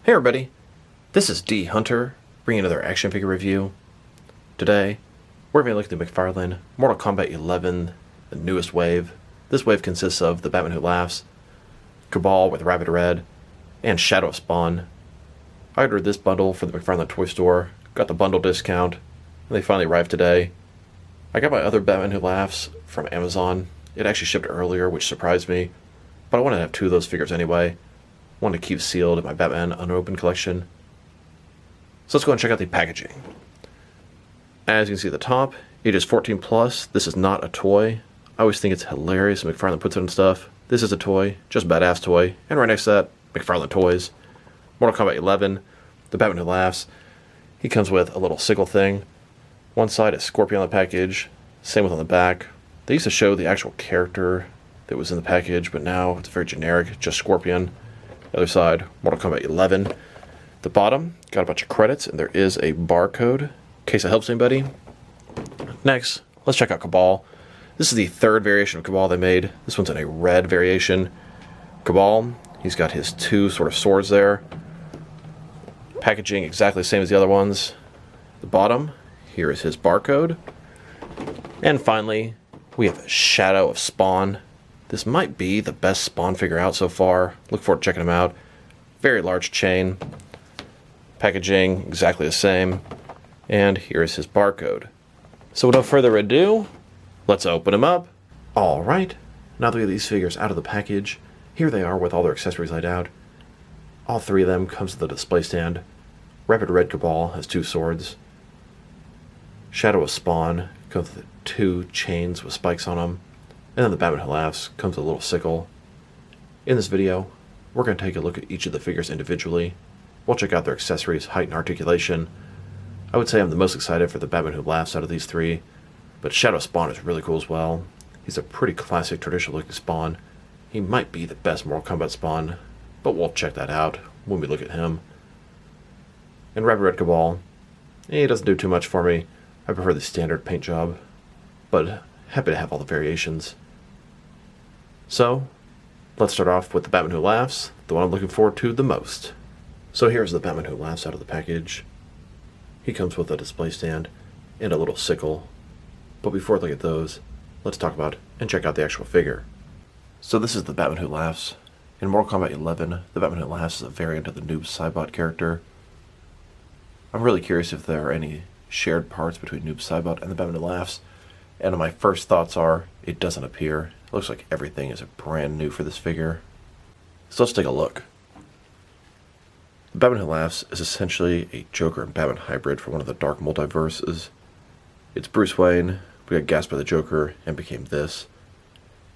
Hey everybody, this is D Hunter, bringing another action figure review. Today, we're going to look at the McFarlane Mortal Kombat 11, the newest wave. This wave consists of the Batman Who Laughs, Kabal with Rapid Red, and Shadow of Spawn. I ordered this bundle for the McFarlane toy store, got the bundle discount, and they finally arrived today. I got my other Batman Who Laughs from Amazon. It actually shipped earlier, which surprised me, but I wanted to have two of those figures anyway. Wanted to keep sealed in my Batman unopened collection. So let's go and check out the packaging. As you can see at the top, it is 14 plus. This is not a toy. I always think it's hilarious when McFarlane puts it in stuff. This is a toy, just badass toy. And right next to that, McFarlane Toys. Mortal Kombat 11, the Batman Who Laughs. He comes with a little sickle thing. One side is Scorpion on the package, same with on the back. They used to show the actual character that was in the package, but now it's very generic, just Scorpion. The other side, Mortal Kombat 11. The bottom, got a bunch of credits, and there is a barcode, in case it helps anybody. Next, let's check out Kabal. This is the third variation of Kabal they made. This one's in a red variation. Kabal, he's got his two sort of swords there. Packaging exactly the same as the other ones. The bottom, here is his barcode. And finally, we have Shadow of Spawn. This might be the best Spawn figure out so far. Look forward to checking him out. Very large chain. Packaging exactly the same. And here's his barcode. So without further ado, let's open him up. Alright, now that we have these figures out of the package, here they are with all their accessories laid out. All three of them comes with the display stand. Rapid Red Kabal has two swords. Shadow of Spawn comes with two chains with spikes on them. And then the Batman Who Laughs comes with a little sickle. In this video, we're going to take a look at each of the figures individually. We'll check out their accessories, height, and articulation. I would say I'm the most excited for the Batman Who Laughs out of these three, but Shadow Spawn is really cool as well. He's a pretty classic, traditional looking Spawn. He might be the best Mortal Kombat Spawn, but we'll check that out when we look at him. And Rapid Red Kabal, he doesn't do too much for me. I prefer the standard paint job, but happy to have all the variations. So, let's start off with the Batman Who Laughs, the one I'm looking forward to the most. So here's the Batman Who Laughs out of the package. He comes with a display stand and a little sickle. But before I look at those, let's talk about and check out the actual figure. So this is the Batman Who Laughs. In Mortal Kombat 11, the Batman Who Laughs is a variant of the Noob Saibot character. I'm really curious if there are any shared parts between Noob Saibot and the Batman Who Laughs. And my first thoughts are, it doesn't appear. It looks like everything is brand new for this figure. So let's take a look. The Batman Who Laughs is essentially a Joker and Batman hybrid from one of the dark multiverses. It's Bruce Wayne, we got gassed by the Joker, and became this.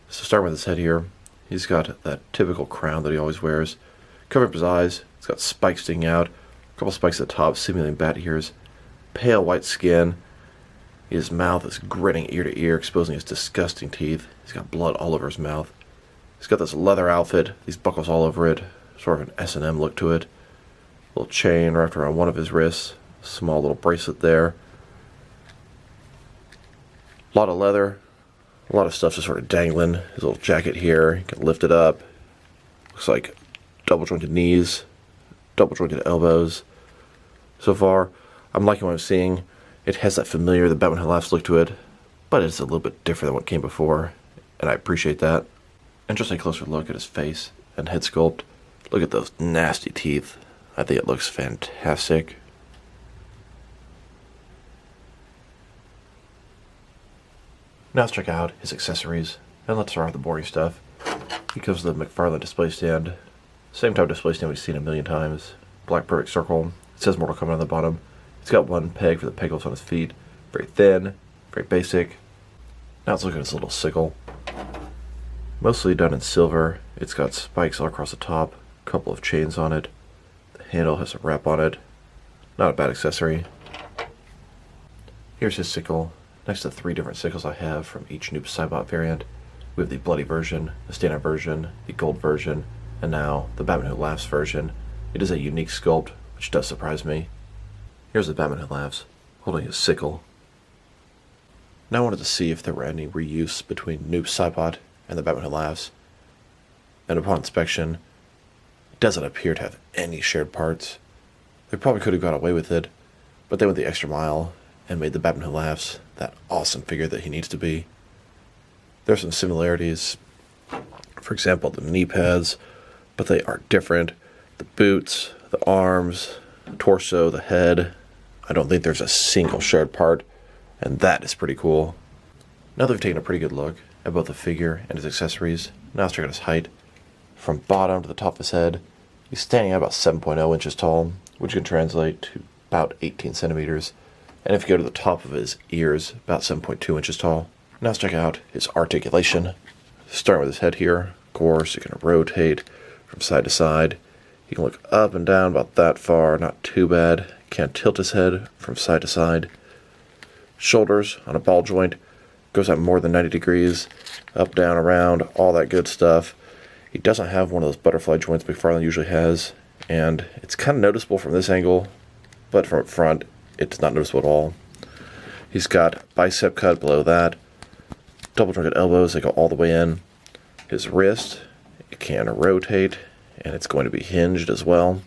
So starting with his head here, he's got that typical crown that he always wears. Covering up his eyes, he's got spikes sticking out, a couple spikes at the top, simulating bat ears, pale white skin. His mouth is grinning ear to ear, exposing his disgusting teeth. He's got blood all over his mouth. He's got this leather outfit, these buckles all over it, sort of an S&M look to it. A little chain wrapped around one of his wrists, small little bracelet there. A lot of leather, a lot of stuff just sort of dangling. His little jacket here, you can lift it up. Looks like double jointed knees, double jointed elbows. So far, I'm liking what I'm seeing. It has that familiar, the Batman Who Laughs look to it, but it's a little bit different than what came before, and I appreciate that. And just a closer look at his face and head sculpt. Look at those nasty teeth. I think it looks fantastic. Now let's check out his accessories, and let's start with the boring stuff. He comes with the McFarlane display stand. Same type of display stand we've seen a million times. Black perfect circle. It says Mortal Kombat on the bottom. He's got one peg for the peg holes on his feet. Very thin, very basic. Now let's look at his little sickle. Mostly done in silver. It's got spikes all across the top, a couple of chains on it. The handle has a wrap on it. Not a bad accessory. Here's his sickle. Next to three different sickles I have from each Noob Saibot variant. We have the bloody version, the standard version, the gold version, and now the Batman Who Laughs version. It is a unique sculpt, which does surprise me. Here's the Batman Who Laughs, holding his sickle. Now I wanted to see if there were any reuse between Noob Saibot and the Batman Who Laughs. And upon inspection, doesn't appear to have any shared parts. They probably could have got away with it, but they went the extra mile and made the Batman Who Laughs that awesome figure that he needs to be. There's some similarities. For example, the knee pads, but they are different. The boots, the arms, the torso, the head. I don't think there's a single shared part, and that is pretty cool. Now they've taken a pretty good look at both the figure and his accessories. Now let's check out his height. From bottom to the top of his head, he's standing at about 7.0 inches tall, which can translate to about 18 centimeters. And if you go to the top of his ears, about 7.2 inches tall. Now let's check out his articulation. Starting with his head here, of course, he can rotate from side to side. He can look up and down about that far, not too bad. Can't tilt his head from side to side. Shoulders on a ball joint, goes out more than 90 degrees, up, down, around, all that good stuff. He doesn't have one of those butterfly joints McFarlane usually has, and it's kind of noticeable from this angle, but from up front, it's not noticeable at all. He's got bicep cut below that, double jointed elbows that go all the way in. His wrist, it can rotate, and it's going to be hinged as well.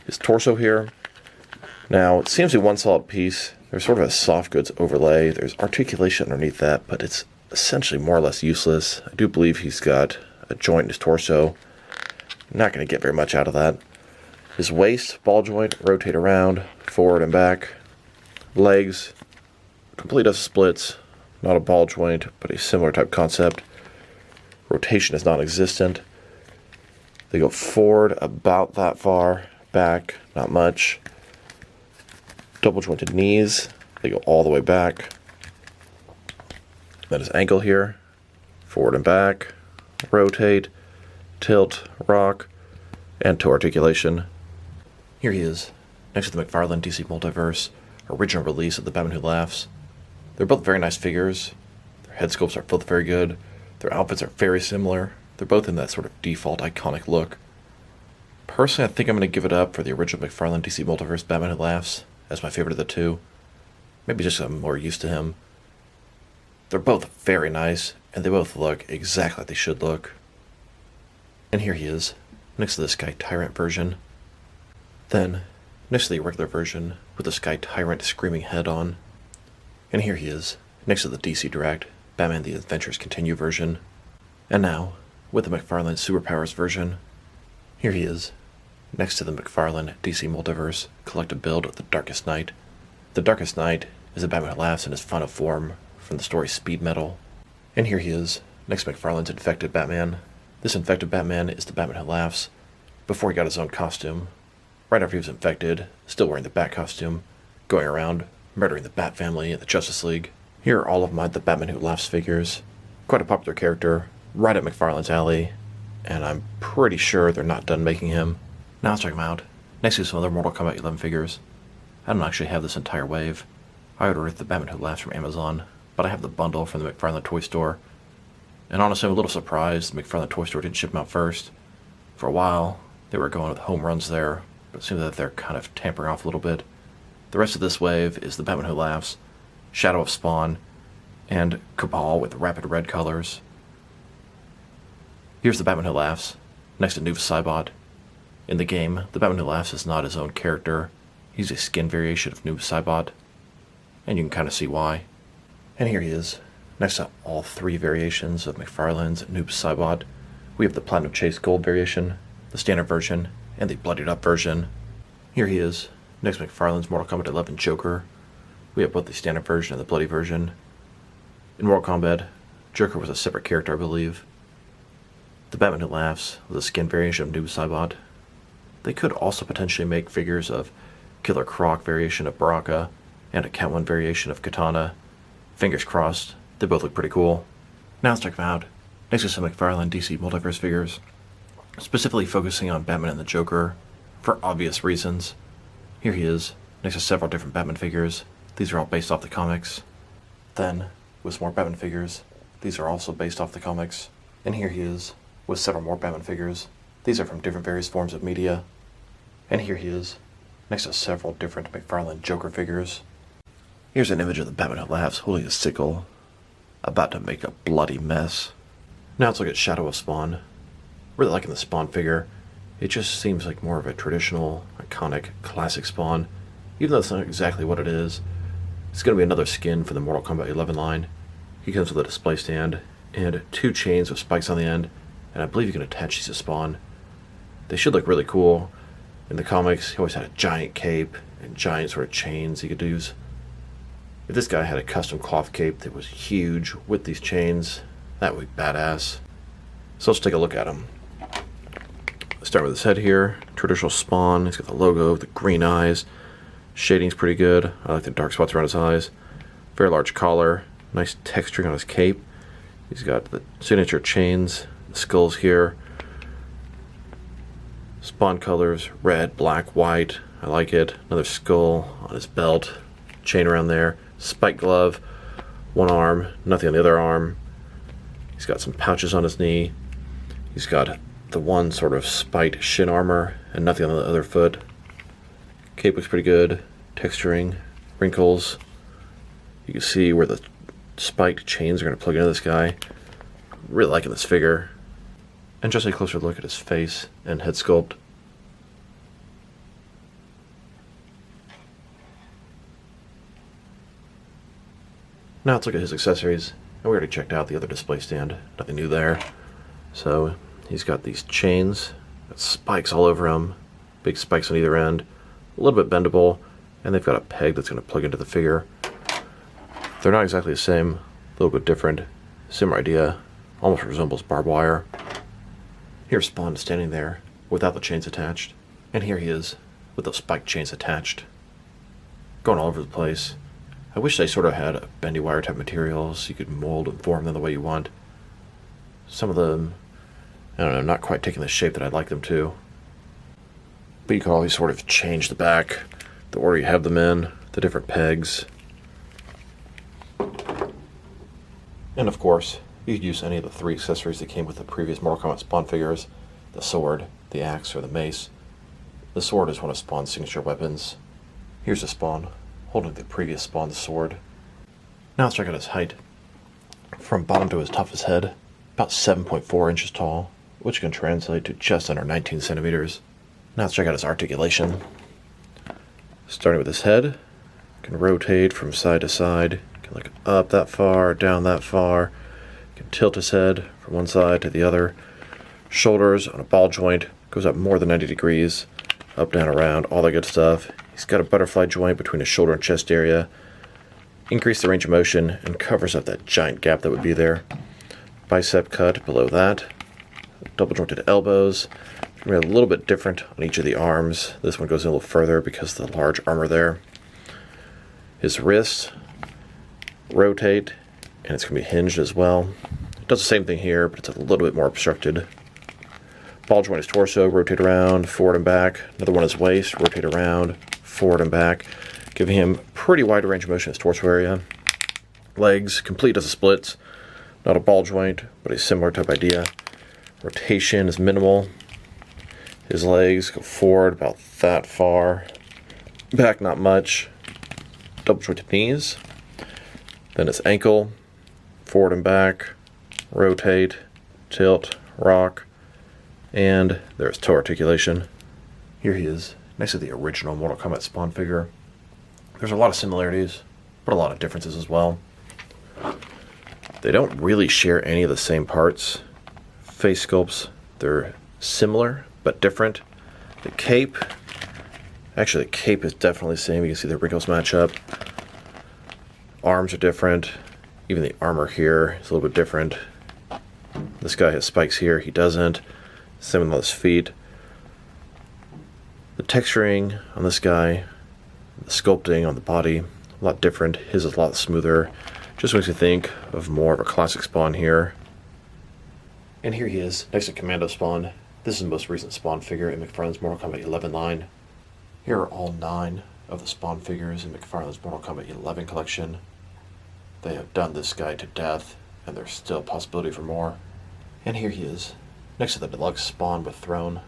His torso here, now it seems to be one solid piece. There's sort of a soft goods overlay. There's articulation underneath that, but it's essentially more or less useless. I do believe he's got a joint in his torso. Not going to get very much out of that. His waist, ball joint, rotate around, forward and back. Legs, complete of splits, not a ball joint, but a similar type concept. Rotation is non-existent. They go forward about that far, back, not much. Double jointed knees, they go all the way back. Then his ankle here, forward and back, rotate, tilt, rock, and toe articulation. Here he is, next to the McFarlane DC Multiverse, original release of the Batman Who Laughs. They're both very nice figures. Their head sculpts are both very good. Their outfits are very similar. They're both in that sort of default iconic look. Personally, I think I'm going to give it up for the original McFarlane DC Multiverse Batman Who Laughs as my favorite of the two. Maybe just 'cause I'm more used to him. They're both very nice, and they both look exactly like they should look. And here he is, next to the Sky Tyrant version. Then, next to the regular version, with the Sky Tyrant screaming head on. And here he is, next to the DC Direct, Batman The Adventures Continue version. And now, with the McFarlane Superpowers version, here he is, next to the McFarlane DC Multiverse collective build of The Darkest Knight. The Darkest Knight is a Batman Who Laughs in his final form from the story Speed Metal. And here he is, next to McFarlane's infected Batman. This infected Batman is the Batman Who Laughs before he got his own costume. Right after he was infected, still wearing the Bat costume, going around murdering the Bat family and the Justice League. Here are all of the Batman Who Laughs figures. Quite a popular character, right up McFarlane's alley, and I'm pretty sure they're not done making him. Now let's check him out. Next to some other Mortal Kombat 11 figures. I don't actually have this entire wave. I ordered the Batman Who Laughs from Amazon, but I have the bundle from the McFarlane Toy Store. And honestly, I'm a little surprised the McFarlane Toy Store didn't ship them out first. For a while, they were going with home runs there, but it seems that they're kind of tampering off a little bit. The rest of this wave is the Batman Who Laughs, Shadow of Spawn, and Kabal with rapid red colors. Here's the Batman Who Laughs, next to Noob Saibot. In the game, the Batman Who Laughs is not his own character. He's a skin variation of Noob Saibot, and you can kind of see why. And here he is, next to all three variations of McFarlane's Noob Saibot. We have the Platinum Chase Gold variation, the standard version, and the bloodied up version. Here he is, next to McFarlane's Mortal Kombat 11 Joker. We have both the standard version and the bloody version. In Mortal Kombat, Joker was a separate character, I believe. The Batman Who Laughs was a skin variation of Noob Saibot. They could also potentially make figures of Killer Croc variation of Baraka and a Catwoman variation of Katana. Fingers crossed, they both look pretty cool. Now let's check them out. Next to some McFarlane DC Multiverse figures, specifically focusing on Batman and the Joker, for obvious reasons. Here he is, next to several different Batman figures. These are all based off the comics. Then, with some more Batman figures, these are also based off the comics. And here he is, with several more Batman figures. These are from different various forms of media. And here he is, next to several different McFarlane Joker figures. Here's an image of the Batman Who Laughs holding a sickle, about to make a bloody mess. Now let's look at Shadow of Spawn. Really liking the Spawn figure. It just seems like more of a traditional, iconic, classic Spawn, even though it's not exactly what it is. It's going to be another skin for the Mortal Kombat 11 line. He comes with a display stand and 2 chains with spikes on the end, and I believe you can attach these to Spawn. They should look really cool. In the comics, he always had a giant cape and giant sort of chains he could use. If this guy had a custom cloth cape that was huge with these chains, that would be badass. So let's take a look at him. Let's start with his head here. Traditional Spawn. He's got the logo, the green eyes. Shading's pretty good. I like the dark spots around his eyes. Very large collar. Nice texturing on his cape. He's got the signature chains, the skulls here. Spawn colors, red, black, white. I like it. Another skull on his belt. Chain around there. Spike glove. One arm, nothing on the other arm. He's got some pouches on his knee. He's got the one sort of spiked shin armor and nothing on the other foot. Cape looks pretty good. Texturing, wrinkles. You can see where the spiked chains are going to plug into this guy. Really liking this figure. And just a closer look at his face and head sculpt. Now let's look at his accessories. And we already checked out the other display stand. Nothing new there. So he's got these chains, got spikes all over him, big spikes on either end, a little bit bendable, and they've got a peg that's going to plug into the figure. They're not exactly the same, a little bit different. Similar idea, almost resembles barbed wire. Here's Spawn standing there without the chains attached, and here he is with those spiked chains attached. Going all over the place. I wish they sort of had a bendy wire type material so you could mold and form them the way you want. Some of them, I don't know, not quite taking the shape that I'd like them to. But you can always sort of change the back, the order you have them in, the different pegs. And of course, you could use any of the 3 accessories that came with the previous Mortal Kombat Spawn figures. The sword, the axe, or the mace. The sword is one of Spawn's signature weapons. Here's the Spawn, holding the previous Spawn's sword. Now let's check out his height. From bottom to his top of his head, about 7.4 inches tall, which can translate to just under 19 centimeters. Now let's check out his articulation. Starting with his head, can rotate from side to side, can look up that far, down that far, can tilt his head from one side to the other. Shoulders on a ball joint, goes up more than 90 degrees, up, down, around, all that good stuff. He's got a butterfly joint between his shoulder and chest area. Increase the range of motion and covers up that giant gap that would be there. Bicep cut below that. Double jointed elbows. A little bit different on each of the arms. This one goes a little further because of the large armor there. His wrists rotate, and it's going to be hinged as well. It does the same thing here, but it's a little bit more obstructed. Ball joint his torso, rotate around, forward and back. Another one his waist, rotate around, forward and back, giving him pretty wide range of motion in his torso area. Legs, complete as a splits. Not a ball joint, but a similar type idea. Rotation is minimal. His legs go forward about that far. Back not much. Double jointed knees. Then his ankle, forward and back, rotate, tilt, rock, and there's toe articulation. Here he is, next to the original Mortal Kombat Spawn figure. There's a lot of similarities, but a lot of differences as well. They don't really share any of the same parts. Face sculpts, they're similar, but different. The cape, actually the cape is definitely the same. You can see the wrinkles match up. Arms are different. Even the armor here is a little bit different. This guy has spikes here, he doesn't. Same on his feet. The texturing on this guy, the sculpting on the body, a lot different. His is a lot smoother. Just makes you think of more of a classic Spawn here. And here he is, next to Commando Spawn. This is the most recent Spawn figure in McFarlane's Mortal Kombat 11 line. Here are all 9 of the Spawn figures in McFarlane's Mortal Kombat 11 collection. They have done this guy to death, and there's still a possibility for more. And here he is, next to the deluxe Spawn with Throne.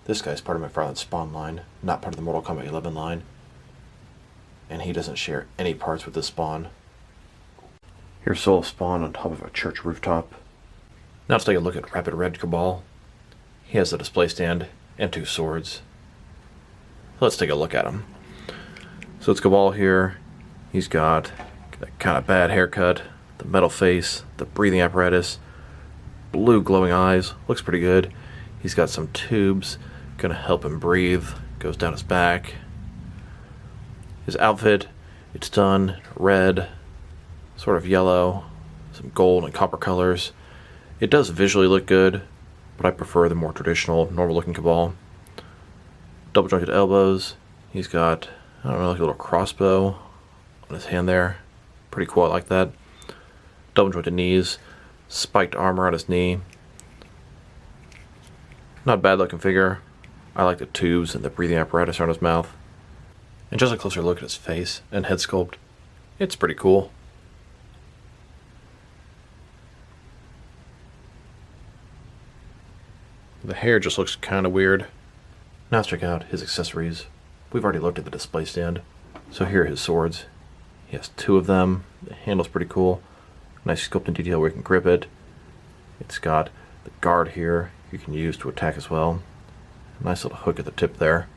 This guy's part of McFarlane's Spawn line, not part of the Mortal Kombat 11 line. And he doesn't share any parts with this Spawn. Here's Soul of Spawn on top of a church rooftop. Now let's take a look at Rapid Red Kabal. He has the display stand and 2 swords. Let's take a look at him. So it's Kabal here. He's got that kind of bad haircut, the metal face, the breathing apparatus, blue glowing eyes, looks pretty good. He's got some tubes, gonna help him breathe, goes down his back. His outfit, it's done red, sort of yellow, some gold and copper colors. It does visually look good, but I prefer the more traditional, normal looking Kabal. Double jointed elbows. He's got, I don't know, like a little crossbow on his hand there. Pretty cool, I like that. Double jointed knees, spiked armor on his knee. Not a bad looking figure. I like the tubes and the breathing apparatus around his mouth. And just a closer look at his face and head sculpt. It's pretty cool. The hair just looks kind of weird. Now let's check out his accessories. We've already looked at the display stand. So here are his swords. He has 2 of them. The handle's pretty cool. Nice sculpting detail where you can grip it. It's got the guard here you can use to attack as well. Nice little hook at the tip there.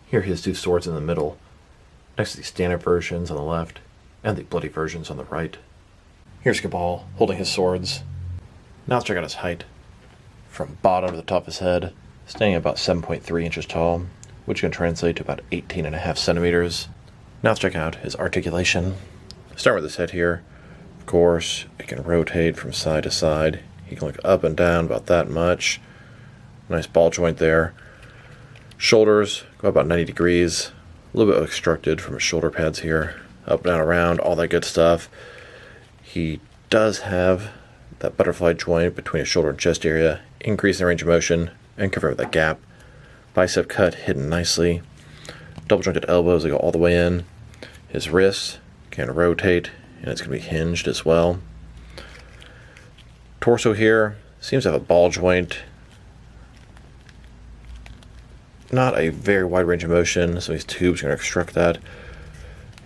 Here are his 2 swords in the middle, next to the standard versions on the left and the bloody versions on the right. Here's Kabal holding his swords. Now let's check out his height. From bottom to the top of his head, standing at about 7.3 inches tall, which can translate to about 18.5 centimeters. Now let's check out his articulation. Start with his head here. Of course, it can rotate from side to side. He can look up and down about that much. Nice ball joint there. Shoulders go about 90 degrees. A little bit obstructed from his shoulder pads here. Up, down, around, all that good stuff. He does have that butterfly joint between his shoulder and chest area, increasing the range of motion and covering that gap. Bicep cut hidden nicely. Double jointed elbows that go all the way in. His wrists can rotate and it's going to be hinged as well. Torso here seems to have a ball joint. Not a very wide range of motion, so these tubes are going to obstruct that.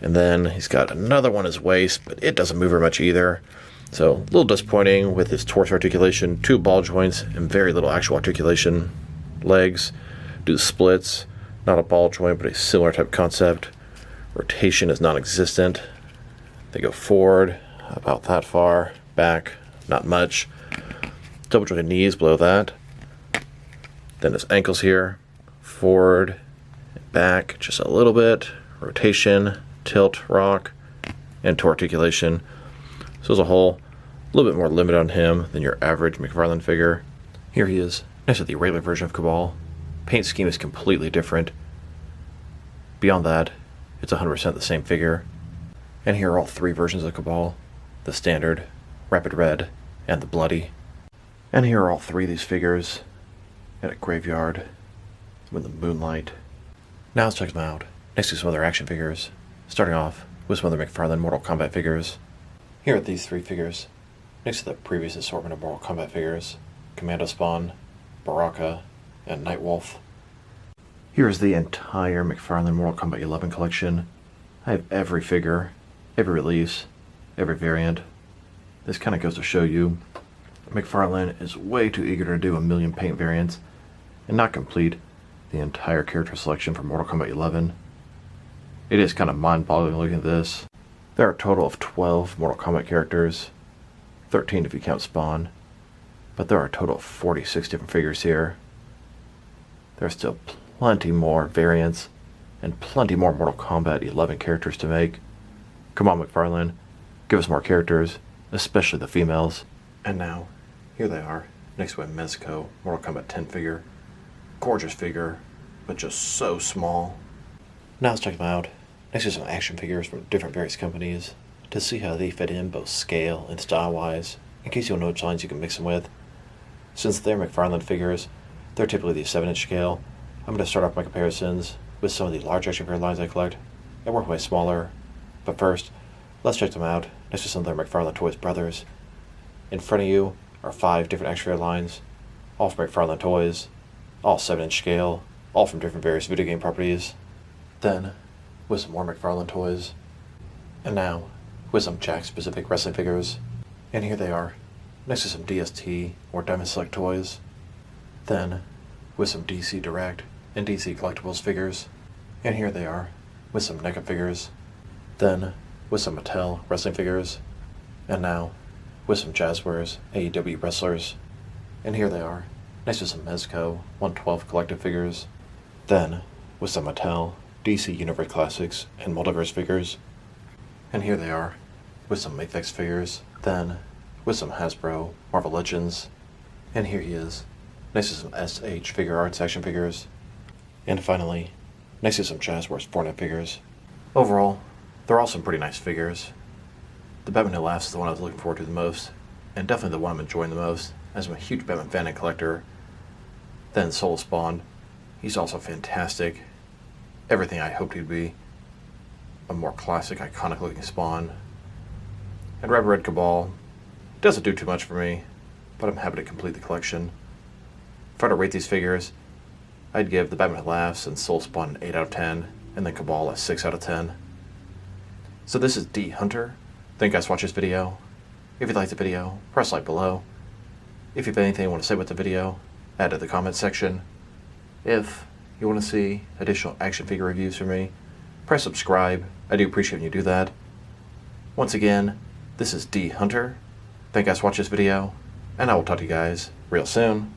And then he's got another one at his waist, but it doesn't move very much either. So a little disappointing with his torso articulation, 2 ball joints and very little actual articulation. Legs do the splits, not a ball joint, but a similar type concept. Rotation is non-existent. They go forward about that far, back not much. Double jointed knees below that. Then his ankles here, forward, back just a little bit. Rotation, tilt, rock, and toe articulation. So as a whole, a little bit more limited on him than your average McFarlane figure. Here he is, next to the regular version of Kabal. Paint scheme is completely different. Beyond that, it's 100% the same figure. And here are all 3 versions of Kabal. The standard, rapid red, and the bloody. And here are all 3 of these figures at a graveyard with the moonlight. Now let's check them out next to some other action figures, starting off with some other McFarlane Mortal Kombat figures. Here are these 3 figures, next to the previous assortment of Mortal Kombat figures, Commando Spawn, Baraka, and Nightwolf. Here is the entire McFarlane Mortal Kombat 11 collection. I have every figure, every release, every variant. This kind of goes to show you, McFarlane is way too eager to do a million paint variants and not complete the entire character selection for Mortal Kombat 11. It is kind of mind-boggling looking at this. There are a total of 12 Mortal Kombat characters, 13 if you count Spawn, but there are a total of 46 different figures here. There are still plenty more variants and plenty more Mortal Kombat 11 characters to make. Come on, McFarlane, give us more characters, especially the females. And now, here they are, next to a Mezco Mortal Kombat 10 figure. Gorgeous figure, but just so small. Now let's check them out, next to some action figures from different various companies, to see how they fit in both scale and style-wise, in case you don't know which lines you can mix them with. Since they're McFarlane figures, they're typically the 7-inch scale. I'm going to start off my comparisons with some of the large action figure lines I collect, and work my way smaller. But first, let's check them out next to some of their McFarlane Toys brothers. In front of you are 5 different action figure lines, all from McFarlane Toys, all 7-inch scale, all from different various video game properties. Then, with some more McFarlane Toys, and now with some Jack-specific wrestling figures. And here they are, next to some DST or Diamond Select toys. Then, with some DC Direct and DC Collectibles figures. And here they are, with some NECA figures. Then, with some Mattel wrestling figures. And now, with some Jazzwares AEW wrestlers. And here they are, next to some Mezco 112 collective figures. Then, with some Mattel DC Universe Classics and Multiverse figures. And here they are, with some Mafex figures. Then, with some Hasbro Marvel Legends. And here he is, next to some SH Figure Arts action figures. And finally, next to some Jazzwares Fortnite figures. Overall, they're all some pretty nice figures. The Batman Who Laughs is the one I was looking forward to the most, and definitely the one I'm enjoying the most, as I'm a huge Batman fan and collector. Then Soul Spawn, he's also fantastic. Everything I hoped he'd be. A more classic, iconic looking Spawn. And Red Kabal doesn't do too much for me, but I'm happy to complete the collection. If I were to rate these figures, I'd give the Batman Who Laughs and Soul Spawn an 8 out of 10, and then Kabal a 6 out of 10. So this is D Hunter. Thank you guys for watching this video. If you liked the video, press like below. If you have anything you want to say about the video, add to the comment section. If you want to see additional action figure reviews from me, press subscribe. I do appreciate when you do that. Once again, this is D Hunter. Thank you guys for watching this video, and I will talk to you guys real soon.